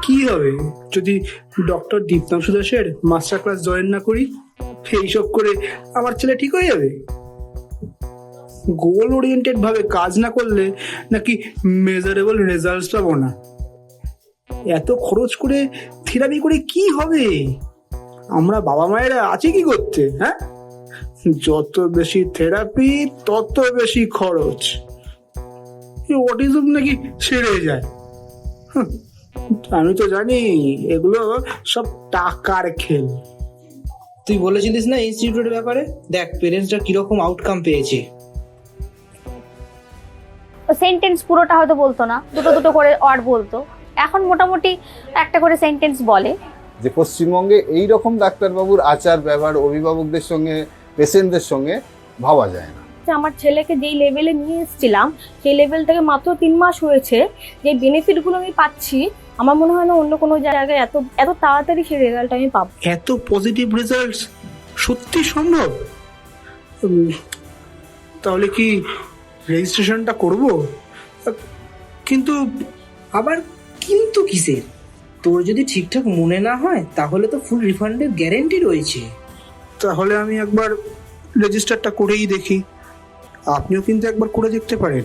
কি হবে যদি ডক্টর দীপ্তাংশু দাসের মাস্টার ক্লাস জয়েন না করি? এইসব করে আমার ছেলে ঠিক হয়ে যাবে? গোল ওরিয়েন্টেড ভাবে কাজ না করলে নাকি মেজারেবল রেজাল্টস পাবো না। এত খরচ করে থেরাপি করে কি হবে? আমরা বাবা মায়েরা আছি কি করতে? হ্যাঁ, যত বেশি থেরাপি তত বেশি খরচ। অটিজম নাকি সেরে যায়? হুঁ, আমি তো জানি এগুলো সব টাকার খেল। তুই বলেছিলিস না ইনস্টিটিউটের ব্যাপারে? দেখ পেরেন্টসরা কিরকম আউটকাম পেয়েছে। সেন্টেন্স পুরোটা হয়তো বলতো না, দুটো দুটো করে ওয়ার্ড বলতো। এখন মোটামুটি একটা করে সেন্টেন্স বলে। যে পশ্চিমবঙ্গে এই রকম ডাক্তারবাবুর আচার ব্যবহার অভিভাবকদের সঙ্গে পেশেন্টদের সঙ্গে ভাবা যায় না। আমার ছেলেকে যেই লেভেলে নিয়ে এসেছিলাম সেই লেভেল থেকে মাত্র 3 মাস হয়েছে, যে বেনিফিটগুলো আমি পাচ্ছি আমার মনে হয় না অন্য কোনো জায়গায় এত এত তাড়াতাড়ি সেই রেজাল্ট আমি পাবো। এত পজিটিভ রেজাল্টস সত্যি সম্ভব? তাহলে কি রেজিস্ট্রেশনটা করব? কিন্তু আবার কিন্তু কিসের? তোর যদি ঠিকঠাক মনে না হয় তাহলে তো ফুল রিফান্ডের গ্যারেন্টি রয়েছে। তাহলে আমি একবার রেজিস্টারটা করেই দেখি। আপনিও কিন্তু একবার করে দেখতে পারেন।